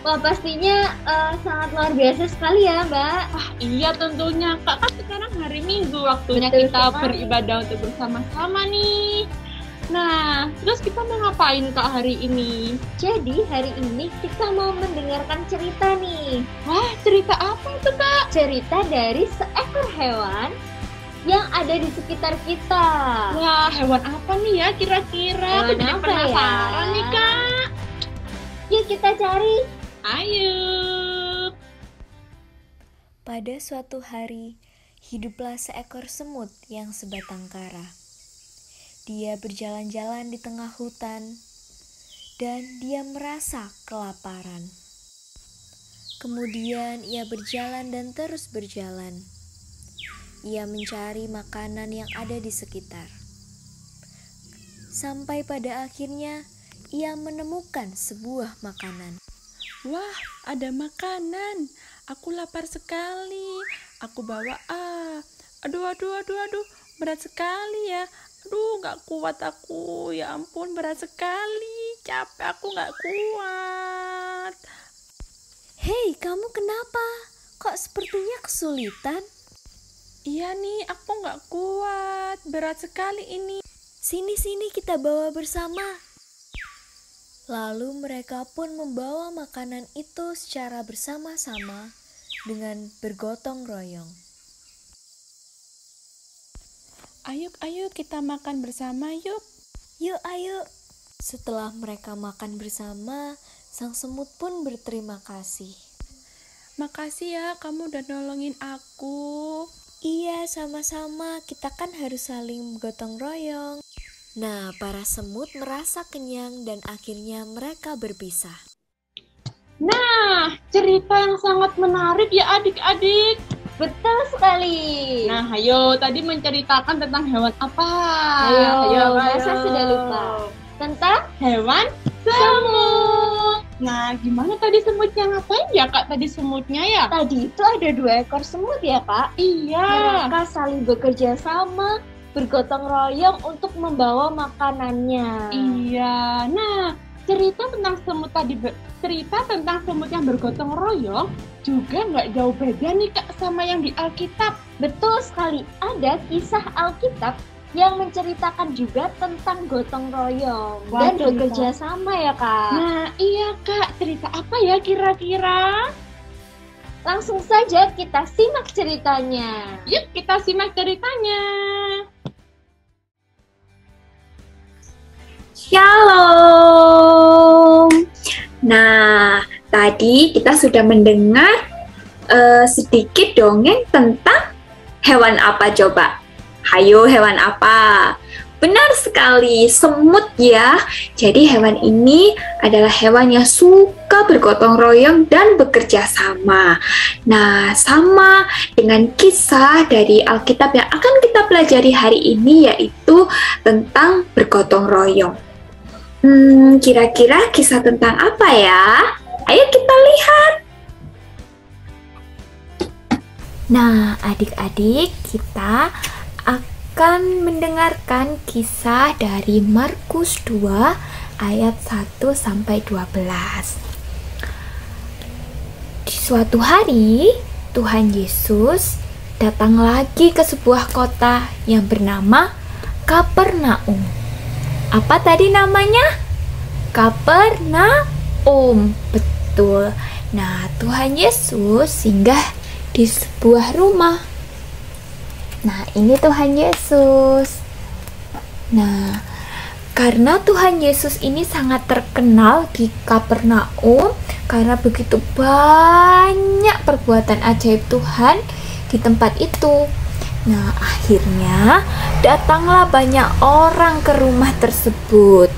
Wah, pastinya sangat luar biasa sekali ya, Mbak. Iya tentunya, Kak, kan sekarang hari Minggu, waktunya Betul kita sekali. beribadah untuk bersama-sama nih. Nah, terus kita mau ngapain Kak hari ini? Jadi hari ini kita mau mendengarkan cerita nih. Wah, cerita apa itu Kak? Cerita dari seekor hewan yang ada di sekitar kita. Wah, hewan apa nih ya kira-kira? Hewan Aku jadi apa penasaran ya? nih Kak. Yuk kita cari. Ayo. Pada suatu hari, hiduplah seekor semut yang sebatang kara. Dia berjalan-jalan di tengah hutan, dan dia merasa kelaparan. Kemudian ia berjalan dan terus berjalan. Ia mencari makanan yang ada di sekitar. Sampai pada akhirnya, ia menemukan sebuah makanan. Wah, ada makanan. Aku lapar sekali. Aku bawa Aduh. Berat sekali ya. Aduh, gak kuat aku. Ya ampun, berat sekali. Capek, aku gak kuat. Hei, kamu kenapa? Kok sepertinya kesulitan? Iya nih, aku gak kuat. Berat sekali ini. Sini kita bawa bersama. Lalu mereka pun membawa makanan itu secara bersama-sama dengan bergotong royong. Ayo kita makan bersama yuk. Yuk, ayo. Setelah mereka makan bersama, sang semut pun berterima kasih. Makasih ya, kamu udah nolongin aku. Iya, sama-sama. Kita kan harus saling gotong royong. Nah, para semut merasa kenyang dan akhirnya mereka berpisah. Nah, cerita yang sangat menarik ya adik-adik. Betul sekali. Nah, ayo tadi menceritakan tentang hewan apa? Ayo, masa sudah lupa? Tentang Hewan semut. Nah, gimana tadi semutnya? Ngapain ya Kak tadi semutnya ya? tadi itu ada 2 ekor semut ya, Kak? Iya. Mereka saling bekerja sama, bergotong royong untuk membawa makanannya. Iya. Nah, cerita tentang semut yang bergotong royong juga nggak jauh beda nih Kak sama yang di Alkitab. Betul sekali, ada kisah Alkitab yang menceritakan juga tentang gotong royong Wah, dan cerita. bekerja sama ya, Kak. Nah, iya Kak, cerita apa ya kira-kira? Langsung saja kita simak ceritanya. Yuk kita simak ceritanya. Shalom. Nah, tadi kita sudah mendengar sedikit dongeng tentang hewan apa coba? Hayo, hewan apa? Benar sekali, semut ya. Jadi hewan ini adalah hewan yang suka bergotong royong dan bekerja sama. Nah, sama dengan kisah dari Alkitab yang akan kita pelajari hari ini, yaitu tentang bergotong royong. Kira-kira kisah tentang apa ya? Ayo kita lihat. Nah, adik-adik, kita akan mendengarkan kisah dari Markus 2 ayat 1 sampai 12. Di suatu hari, Tuhan Yesus datang lagi ke sebuah kota yang bernama Kapernaum. Apa tadi namanya? Kapernaum. Betul. Nah, Tuhan Yesus singgah di sebuah rumah. Nah, ini Tuhan Yesus. Nah, karena Tuhan Yesus ini sangat terkenal di Kapernaum karena begitu banyak perbuatan ajaib Tuhan di tempat itu. Nah, akhirnya datanglah banyak orang ke rumah tersebut.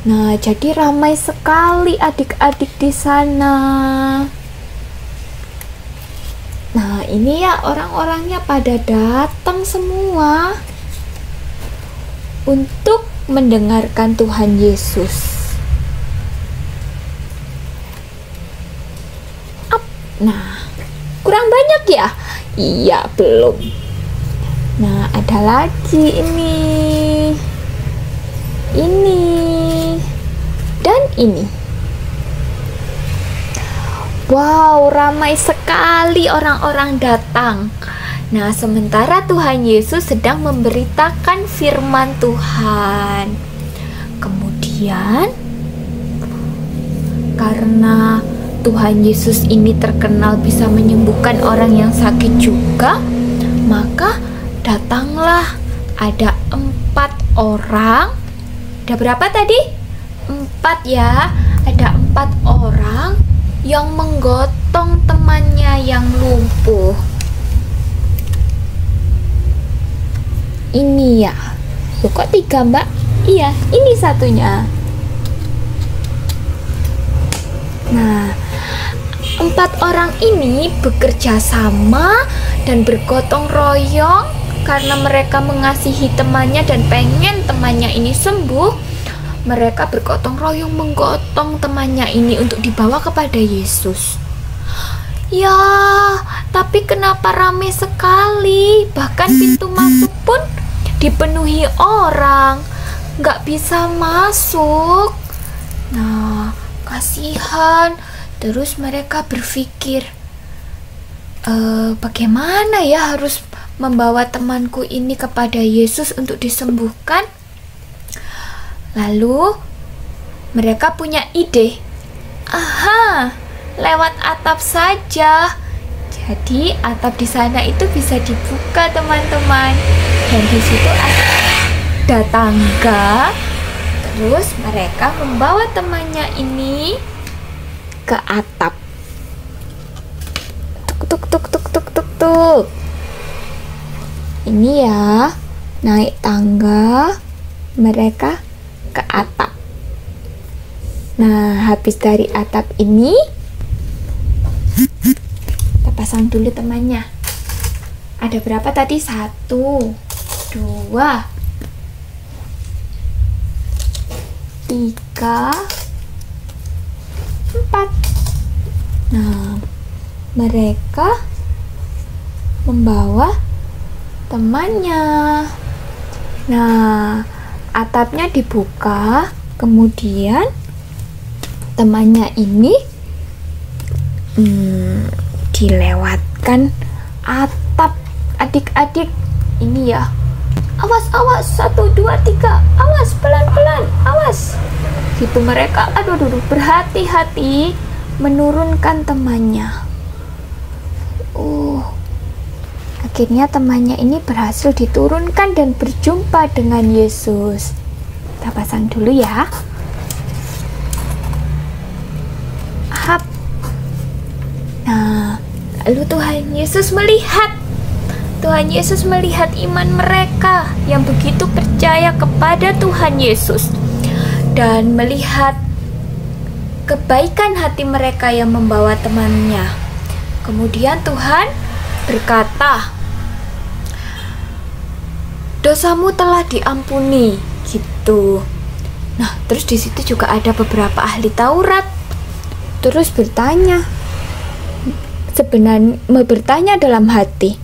Nah, jadi ramai sekali adik-adik di sana. Nah, ini ya orang-orangnya pada datang semua untuk mendengarkan Tuhan Yesus. Nah, kurang banyak ya? Iya, belum. Nah, ada lagi ini, dan ini. Wow, ramai sekali orang-orang datang. Nah, sementara Tuhan Yesus sedang memberitakan firman Tuhan. Kemudian, karena Tuhan Yesus ini terkenal bisa menyembuhkan orang yang sakit juga, maka datanglah ada 4 orang. Ada berapa tadi? 4 ya. Ada 4 orang yang menggotong temannya yang lumpuh. Ini ya. Loh, kok 3, Mbak? Iya, ini satunya. Nah, 4 orang ini bekerja sama dan bergotong royong karena mereka mengasihi temannya dan pengen temannya ini sembuh. Mereka bergotong royong menggotong temannya ini untuk dibawa kepada Yesus. Ya, tapi kenapa ramai sekali? Bahkan pintu masuk pun dipenuhi orang, nggak bisa masuk. Nah, kasihan. Terus mereka berpikir, bagaimana ya harus membawa temanku ini kepada Yesus untuk disembuhkan? Lalu mereka punya ide. Aha, lewat atap saja. Jadi atap di sana itu bisa dibuka, teman-teman. Dan di situ ada tangga. Terus mereka membawa temannya ini ke atap. Tuk tuk tuk tuk tuk tuk. Ini ya, naik tangga mereka ke atap. Nah, habis dari atap ini kita pasang dulu temannya. Ada berapa tadi? 1, 2, 3, 4. Nah, mereka membawa temannya. Nah, atapnya dibuka, kemudian temannya ini dilewatkan atap. Adik-adik, ini ya. Awas, awas, 1, 2, 3. Awas, pelan-pelan, awas. Gitu mereka, aduh, berhati-hati menurunkan temannya. Akhirnya temannya ini berhasil diturunkan dan berjumpa dengan Yesus. Kita pasang dulu ya. Hap. Nah, lalu Tuhan Yesus melihat. Tuhan Yesus melihat iman mereka yang begitu percaya kepada Tuhan Yesus. Dan melihat kebaikan hati mereka yang membawa temannya. Kemudian Tuhan berkata, dosamu telah diampuni, gitu. Nah, terus di situ juga ada beberapa ahli Taurat. Terus bertanya dalam hati,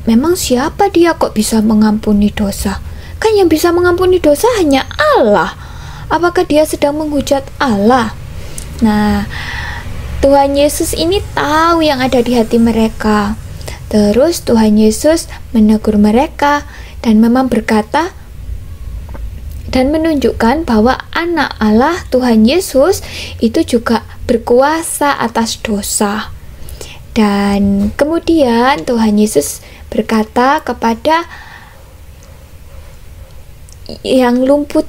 memang siapa dia kok bisa mengampuni dosa? Kan yang bisa mengampuni dosa hanya Allah. Apakah dia sedang menghujat Allah? Nah, Tuhan Yesus ini tahu yang ada di hati mereka. Terus Tuhan Yesus menegur mereka dan memang berkata dan menunjukkan bahwa anak Allah Tuhan Yesus itu juga berkuasa atas dosa. Dan kemudian Tuhan Yesus berkata kepada yang lumpuh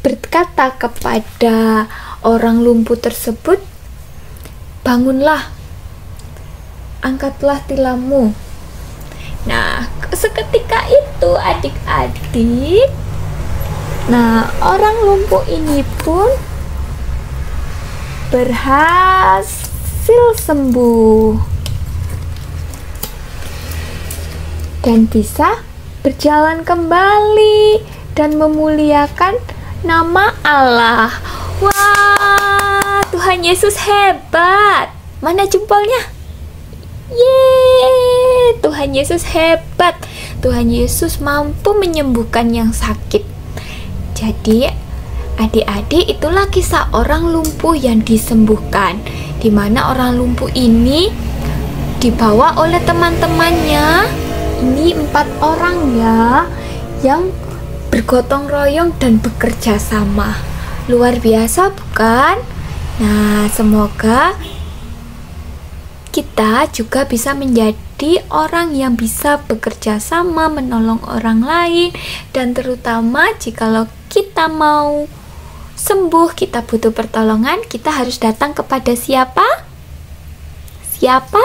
berkata kepada orang lumpuh tersebut, bangunlah, angkatlah tilammu. Nah, seketika itu adik-adik, nah orang lumpuh ini pun berhasil sembuh dan bisa berjalan kembali dan memuliakan nama Allah. Wah, Tuhan Yesus hebat. Mana jempolnya? Yeay, Tuhan Yesus hebat. Tuhan Yesus mampu menyembuhkan yang sakit. Jadi Adik-adik, itulah kisah orang lumpuh yang disembuhkan, di mana orang lumpuh ini dibawa oleh teman-temannya. Ini 4 orang ya, yang bergotong royong dan bekerja sama. Luar biasa bukan? Nah, semoga kita juga bisa menjadi orang yang bisa bekerja sama, menolong orang lain, dan terutama jikalau kita mau sembuh, kita butuh pertolongan, kita harus datang kepada siapa? Siapa?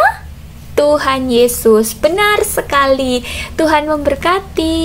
Tuhan Yesus. Benar sekali. Tuhan memberkati.